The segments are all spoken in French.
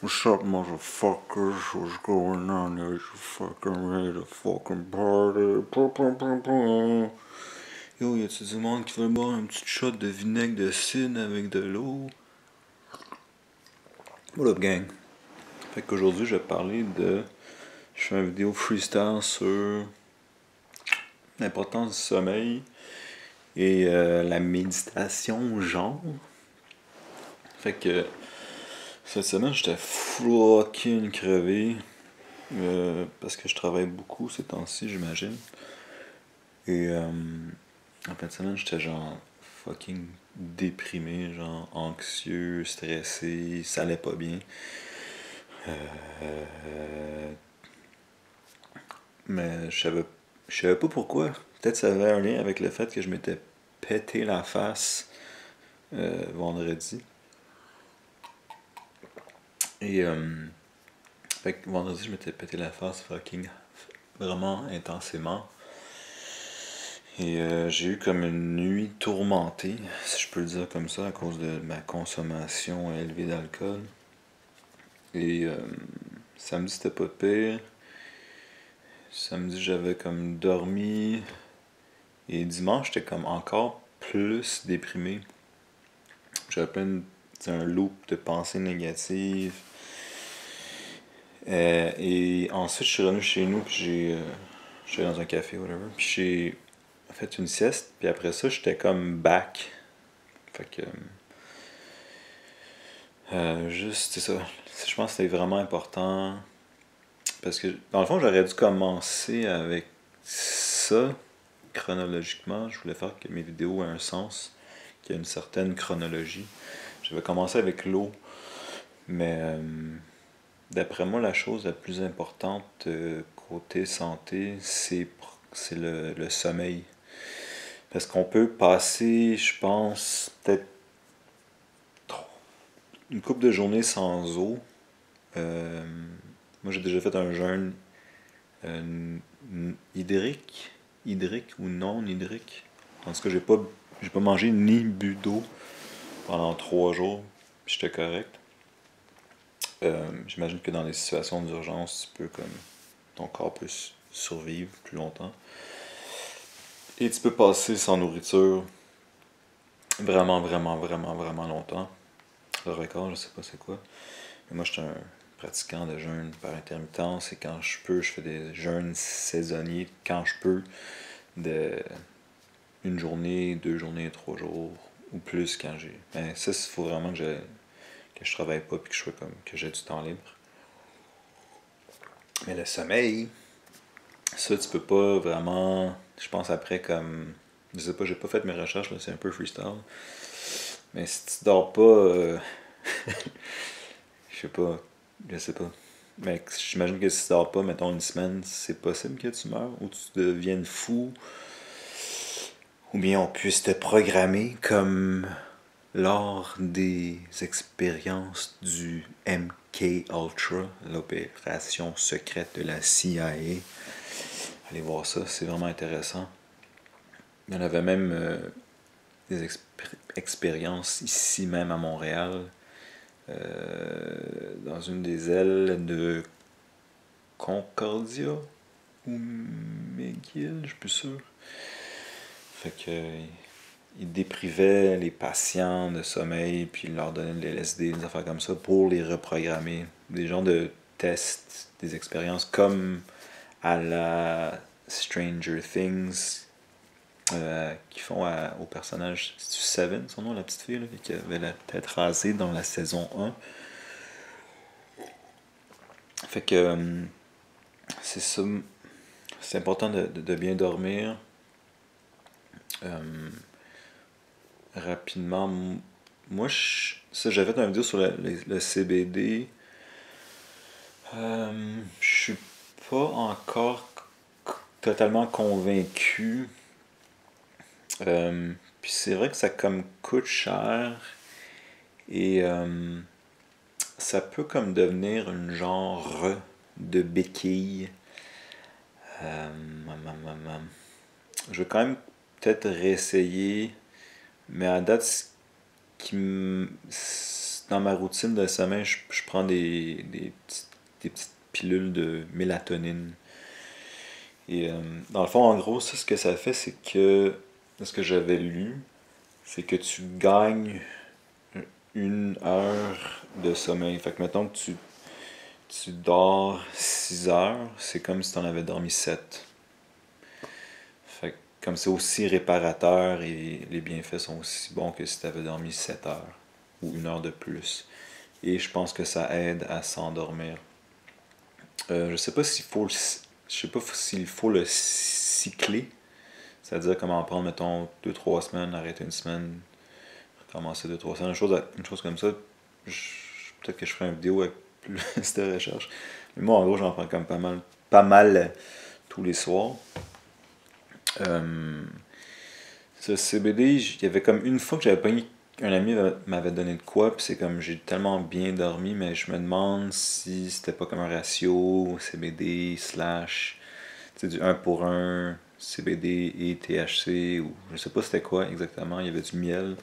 What's up, motherfuckers? What's going on? There's a fucking ready to fucking party. Pum, pum, pum, pum. Yo, y'a-tu du monde qui veut boire un petit shot de vinaigre de cidre avec de l'eau? What up, gang? Fait qu'aujourd'hui, je vais parler de. Je fais une vidéo freestyle sur l'importance du sommeil et la méditation, genre. Fait que cette semaine, j'étais fucking crevé. Parce que je travaille beaucoup ces temps-ci, j'imagine. Et en fin de semaine, j'étais genre fucking déprimé, genre anxieux, stressé, ça allait pas bien. Mais je savais pas pourquoi. Peut-être ça avait un lien avec le fait que je m'étais pété la face vendredi. Et fait que vendredi, je m'étais pété la face fucking vraiment intensément. Et j'ai eu comme une nuit tourmentée, si je peux le dire comme ça, à cause de ma consommation élevée d'alcool. Et samedi, c'était pas pire. Samedi, j'avais comme dormi. Et dimanche, j'étais comme encore plus déprimé. J'avais plein un loop de pensées négatives. Et ensuite, je suis revenu chez nous, puis j'allais dans un café, whatever. Puis j'ai fait une sieste, puis après ça, j'étais comme back. Fait que. Juste, c'est ça. Je pense que c'était vraiment important. Parce que, dans le fond, j'aurais dû commencer avec ça, chronologiquement. Je voulais faire que mes vidéos aient un sens, qu'il y ait une certaine chronologie. Je vais commencer avec l'eau. Mais, d'après moi, la chose la plus importante côté santé, c'est le sommeil. Parce qu'on peut passer, je pense, peut-être une couple de journées sans eau. Moi, j'ai déjà fait un jeûne hydrique ou non hydrique. En tout cas, j'ai pas mangé ni bu d'eau pendant 3 jours. J'étais correct. J'imagine que dans des situations d'urgence, ton corps peut survivre plus longtemps. Et tu peux passer sans nourriture vraiment, vraiment, vraiment, vraiment longtemps. Le record, je sais pas c'est quoi. Mais moi, je suis un pratiquant de jeûne par intermittence et quand je peux, je fais des jeûnes saisonniers quand je peux, de une journée, 2 journées, 3 jours ou plus quand j'ai. Mais ça, il faut vraiment que je travaille pas puis que je sois comme que j'ai du temps libre. Mais le sommeil, ça tu peux pas vraiment. Je pense après comme. Je sais pas, j'ai pas fait mes recherches, là, c'est un peu freestyle. Mais si tu dors pas, je sais pas. Mais j'imagine que si tu dors pas, mettons une semaine, c'est possible que tu meurs ou tu deviennes fou. Ou bien on puisse te programmer comme lors des expériences du MK Ultra, l'opération secrète de la CIA. Allez voir ça, c'est vraiment intéressant. Il y en avait même des expériences ici même à Montréal, dans une des ailes de Concordia ou McGill, je suis plus sûr. Fait que ils déprivaient les patients de sommeil, puis ils leur donnaient de l'LSD, des affaires comme ça, pour les reprogrammer. Des genres de tests, des expériences comme à la Stranger Things, qui font au personnage, c'est-tu Seven, son nom, la petite fille, là, qui avait la tête rasée dans la saison 1. Fait que c'est ça. C'est important de bien dormir. Rapidement, moi, j'avais fait une vidéo sur le CBD. Je suis pas encore totalement convaincu. Puis c'est vrai que ça comme coûte cher et ça peut comme devenir une genre de béquille. Je vais quand même peut-être réessayer, mais à date, dans ma routine de sommeil, je prends des petites pilules de mélatonine. Et dans le fond, en gros, ça, ce que ça fait, c'est que, ce que j'avais lu, c'est que tu gagnes 1 heure de sommeil. Fait que mettons que tu dors 6 heures, c'est comme si tu en avais dormi 7. Fait que comme c'est aussi réparateur et les bienfaits sont aussi bons que si tu avais dormi 7 heures ou 1 heure de plus. Et je pense que ça aide à s'endormir. Je sais pas s'il faut je sais pas s'il faut le cycler. C'est-à-dire comment prendre, mettons, 2-3 semaines, arrêter une semaine, recommencer 2-3 semaines, une chose comme ça. Peut-être que je ferai une vidéo avec plus de recherche. Mais moi, en gros, j'en prends comme pas mal tous les soirs. Ce CBD, il y avait comme une fois que j'avais pogné, un ami m'avait donné de quoi, puis c'est comme j'ai tellement bien dormi, mais je me demande si c'était pas comme un ratio CBD slash, tu sais, du 1 pour 1, CBD et THC, ou je sais pas c'était quoi exactement, il y avait du miel.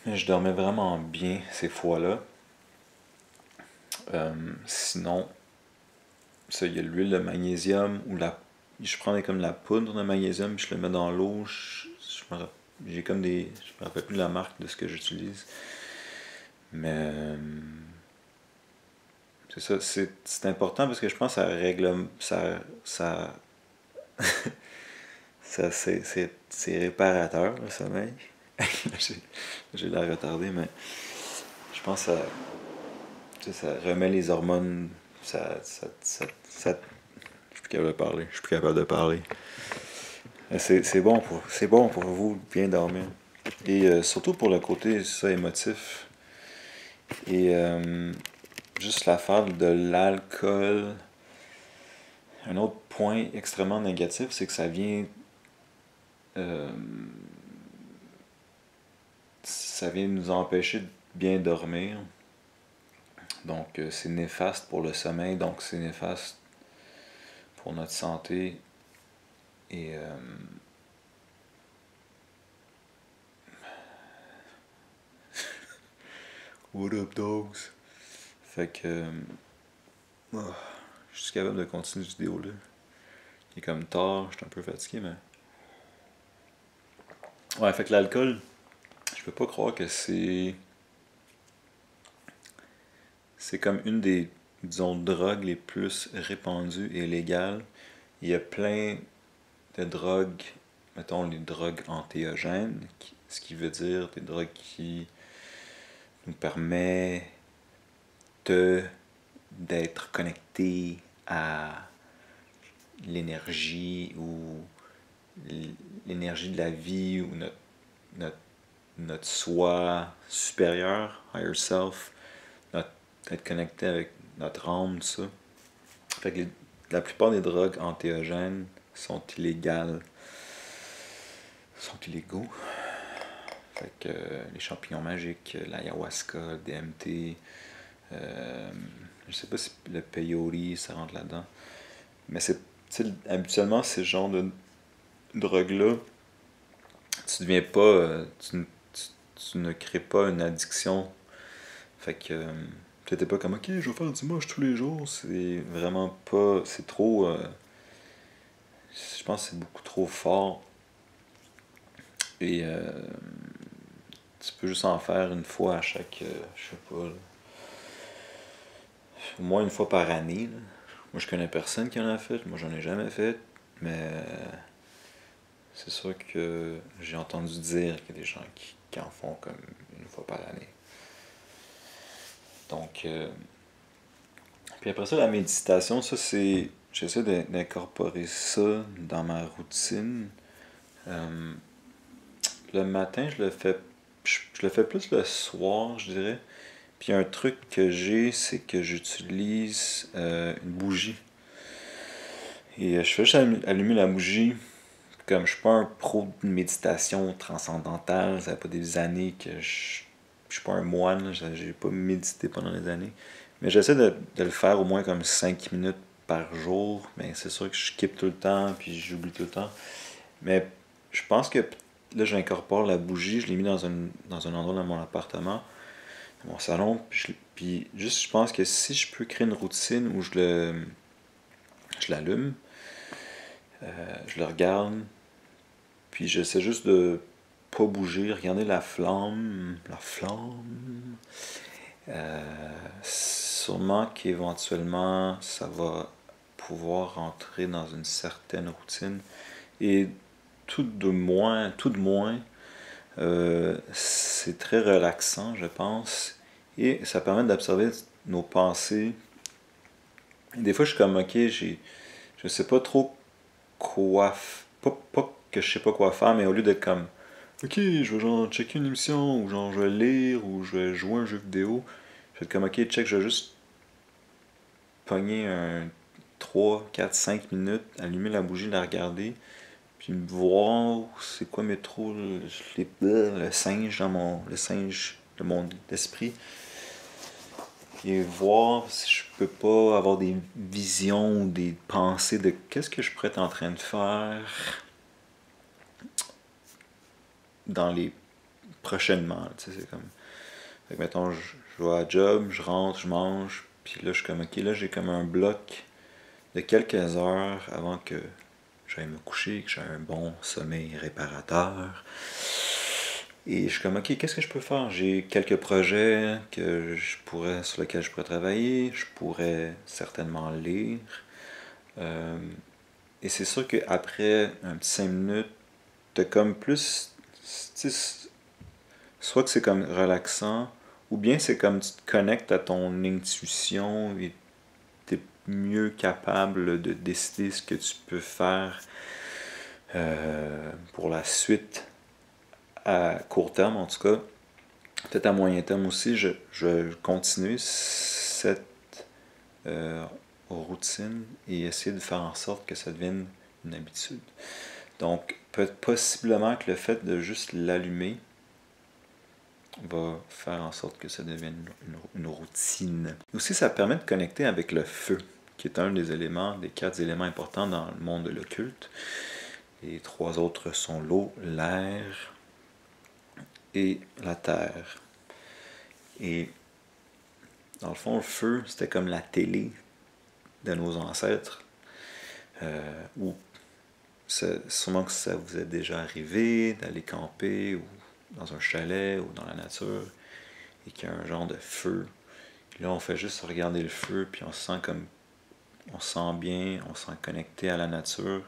Mais je dormais vraiment bien ces fois-là. Sinon, ça, il y a l'huile de magnésium ou je prends comme la poudre de magnésium, puis je le mets dans l'eau. J'ai comme je me rappelle plus de la marque de ce que j'utilise. Mais c'est ça, c'est important parce que je pense que ça règle, c'est réparateur le sommeil. J'ai l'air retardé, mais je pense que ça remet les hormones, je suis plus capable de parler, je suis plus capable de parler. C'est bon pour vous de bien dormir. Et surtout pour le côté ça émotif. Et juste l'affaire de l'alcool. Un autre point extrêmement négatif, c'est que ça vient nous empêcher de bien dormir. Donc c'est néfaste pour le sommeil, donc c'est néfaste pour notre santé. Et what up dogs? Fait que je suis capable de continuer cette vidéo là. Il est comme tard, je suis un peu fatigué, mais ouais, fait que l'alcool, je peux pas croire que c'est comme une des, disons, drogues les plus répandues et légales. Il y a plein de drogues, mettons les drogues antéogènes, ce qui veut dire des drogues qui nous permettent d'être connectés à l'énergie ou l'énergie de la vie ou notre soi supérieur, higher self, être connecté avec notre âme, tout ça. Fait que la plupart des drogues antéogènes sont illégales. Sont illégaux. Fait que les champignons magiques, l'ayahuasca, le DMT, je sais pas si le peyote ça rentre là-dedans. Mais habituellement ces genres de drogues-là, tu deviens pas. Tu ne crées pas une addiction. Fait que t'es pas comme ok, je vais faire du moche tous les jours. C'est vraiment pas. C'est trop. Je pense que c'est beaucoup trop fort. Et tu peux juste en faire une fois à chaque. Je sais pas. Là, au moins une fois par année. Là. Moi je connais personne qui en a fait. Moi j'en ai jamais fait. Mais c'est sûr que j'ai entendu dire qu'il y a des gens qui en font comme une fois par année. Donc, puis après ça, la méditation, ça c'est. J'essaie d'incorporer ça dans ma routine. Le matin, je le fais plus le soir, je dirais. Puis un truc que j'ai, c'est que j'utilise une bougie. Et je fais juste allumer la bougie. Comme je suis pas un pro de méditation transcendantale, ça fait pas des années que je suis pas un moine, j'ai pas médité pendant des années. Mais j'essaie de le faire au moins comme 5 minutes par jour. Mais c'est sûr que je skip tout le temps, puis j'oublie tout le temps. Mais je pense que là, j'incorpore la bougie, je l'ai mis dans un endroit dans mon appartement. mon salon. Puis juste, je pense que si je peux créer une routine où je l'allume, je le regarde, puis j'essaie juste de pas bouger, regarder la flamme. Sûrement qu'éventuellement, ça va pouvoir rentrer dans une certaine routine. Et tout de moins, c'est très relaxant, je pense. Et ça permet d'observer nos pensées. Des fois, je suis comme, ok, je sais pas trop quoi. Pas que je sais pas quoi faire, mais au lieu d'être comme, ok, je vais genre checker une émission, ou genre je vais lire, ou je vais jouer un jeu vidéo, je vais être comme, ok, check, je vais juste pogner un 3 4 5 minutes, allumer la bougie, la regarder, puis voir c'est quoi mes trous, le singe le singe de mon esprit, et voir si je peux pas avoir des visions ou des pensées de qu'est-ce que je pourrais être en train de faire dans les prochainement. Tu sais, c'est comme, fait que, mettons, je vais à la job, je rentre, je mange, puis là je suis comme ok, là j'ai comme un bloc de quelques heures avant que j'aille me coucher, que j'ai un bon sommeil réparateur. Et je suis comme, ok, qu'est-ce que je peux faire? J'ai quelques projets sur lesquels je pourrais travailler, je pourrais certainement lire. Euh, et c'est sûr qu'après un petit 5 minutes, t'as comme plus. Soit que c'est comme relaxant, ou bien c'est comme tu te connectes à ton intuition et t'es mieux capable de décider ce que tu peux faire pour la suite à court terme en tout cas. Peut-être à moyen terme aussi, je vais continuer cette euh, routine et essayer de faire en sorte que ça devienne une habitude. Donc, possiblement que le fait de juste l'allumer va faire en sorte que ça devienne une routine. Aussi, ça permet de connecter avec le feu, qui est un des éléments, des 4 éléments importants dans le monde de l'occulte. Les 3 autres sont l'eau, l'air et la terre. Et dans le fond, le feu, c'était comme la télé de nos ancêtres. Ou sûrement que ça vous est déjà arrivé d'aller camper ou dans un chalet ou dans la nature et qu'il y a un genre de feu. Puis là, on fait juste regarder le feu, puis on se sent comme. On se sent bien, on se sent connecté à la nature.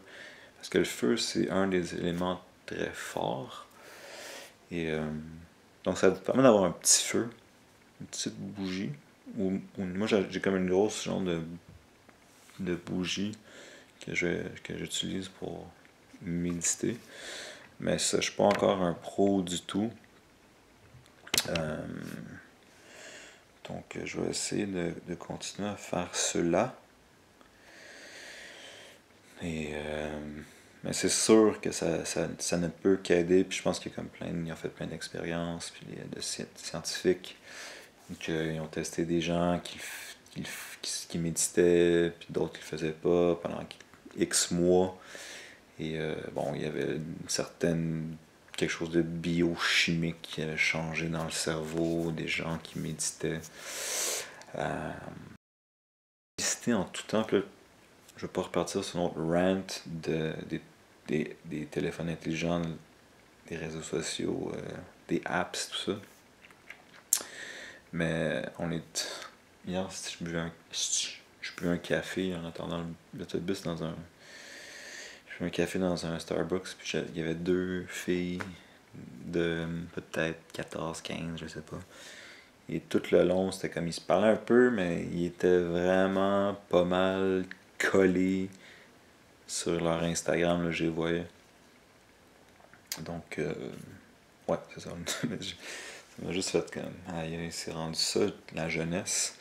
Parce que le feu, c'est un des éléments très forts. Et donc, ça vous permet d'avoir un petit feu, une petite bougie. Moi, j'ai comme une grosse genre de bougie que j'utilise pour méditer. Mais ça, je suis pas encore un pro du tout. Euh, donc, je vais essayer de continuer à faire cela. Et mais c'est sûr que ça ne peut qu'aider. Puis je pense qu'il y a comme ils ont fait plein d'expériences, puis de scientifiques qui ont testé des gens qui méditaient, puis d'autres qui le faisaient pas pendant X mois. Et bon, il y avait quelque chose de biochimique qui avait changé dans le cerveau des gens qui méditaient. Méditer en tout temps, puis là, je vais pas repartir sur notre rant des téléphones intelligents, des réseaux sociaux, des apps, tout ça. Mais hier, je buvais un café en attendant l'autobus je buvais un café dans un Starbucks, puis il y avait 2 filles de peut-être 14, 15, je sais pas. Et tout le long, c'était comme ils se parlaient un peu, mais ils étaient vraiment pas mal collés sur leur Instagram, là, je les voyais. Donc, ouais, c'est ça. Ça m'a juste fait comme, aïe, c'est rendu ça, la jeunesse.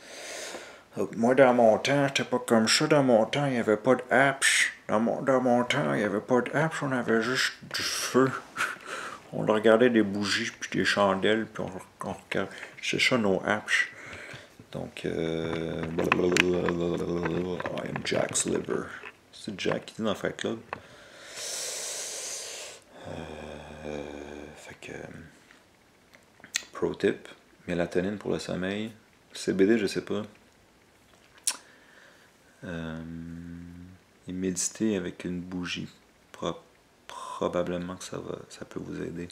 Moi, dans mon temps, c'était pas comme ça. Dans mon temps, il n'y avait pas d'apps. Dans mon temps, il n'y avait pas d'apps, on avait juste du feu. On regardait des bougies, puis des chandelles, puis on regardait. C'est ça nos apps. Donc, I am Jack Sliver. C'est Jack qui dit dans Fight Club. Fait que, pro tip, mélatonine pour le sommeil. CBD, je sais pas. Et méditer avec une bougie. Probablement que ça peut vous aider.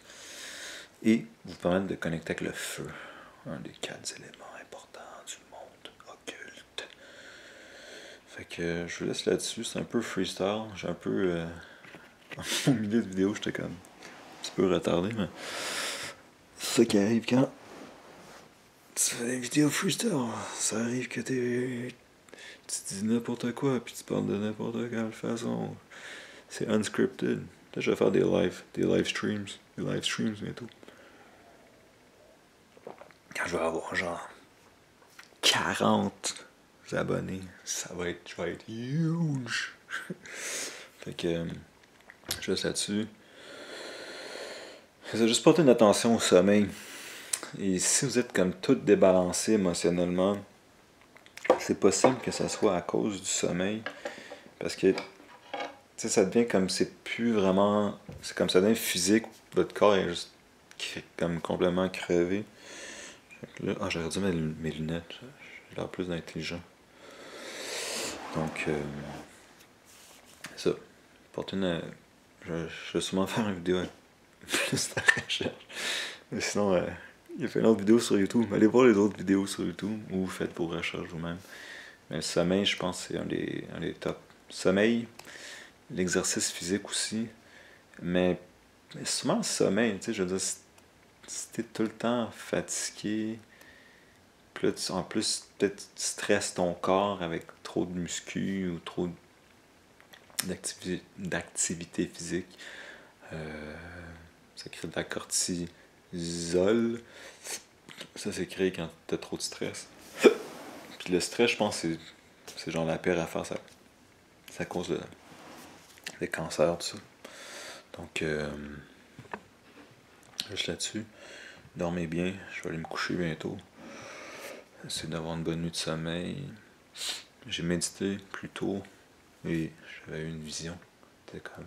Et vous permettre de connecter avec le feu. Un des 4 éléments importants du monde occulte. Fait que je vous laisse là-dessus. C'est un peu freestyle. J'ai un peu... au milieu de vidéo, j'étais comme un petit peu retardé, mais c'est ça qui arrive quand tu fais des vidéos freestyle. Ça arrive que tu dis n'importe quoi, puis tu parles de n'importe quelle façon. C'est unscripted. Là, je vais faire des live streams bientôt. Quand je vais avoir genre 40 abonnés, je vais être huge. Fait que je laisse là-dessus. C'est juste porter une attention au sommeil. Et si vous êtes comme tout débalancé émotionnellement, c'est possible que ça soit à cause du sommeil. Parce que ça devient comme c'est plus vraiment. C'est comme ça devient physique. Votre corps est juste comme complètement crevé. Là, j'aurais dû mettre mes lunettes. J'ai l'air plus intelligent. Donc, ça. Porter une. Je vais sûrement faire une vidéo avec plus de recherche. Mais sinon, il y a fait une autre vidéo sur YouTube. Allez voir les autres vidéos sur YouTube ou faites vos recherches vous-même. Mais le sommeil, je pense, c'est un des top. Sommeil, l'exercice physique aussi. Mais souvent le sommeil, tu sais, je veux dire, si t'es tout le temps fatigué, puis là, en plus, peut-être tu stresses ton corps avec trop de muscu ou trop d'activité physique. Ça crée de la cortisol. Ça, c'est créé quand t'as trop de stress. Puis le stress, je pense, c'est genre la pire affaire. Ça cause des cancers, tout ça. Donc, juste là-dessus. Dormez bien. Je vais aller me coucher bientôt. Essayer d'avoir une bonne nuit de sommeil. J'ai médité plus tôt et j'avais eu une vision. C'était comme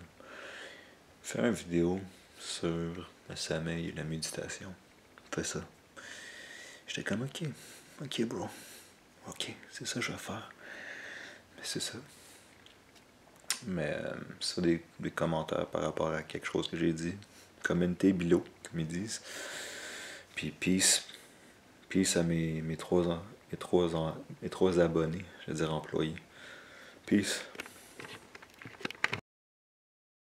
faire une vidéo sur le sommeil et la méditation. Fais ça. J'étais comme ok bro. Ok, c'est ça que je vais faire. Mais c'est ça. Mais c'est des commentaires par rapport à quelque chose que j'ai dit. Commentez below, comme ils disent. Puis peace. Peace à mes trois abonnés, je veux dire employés. Peace.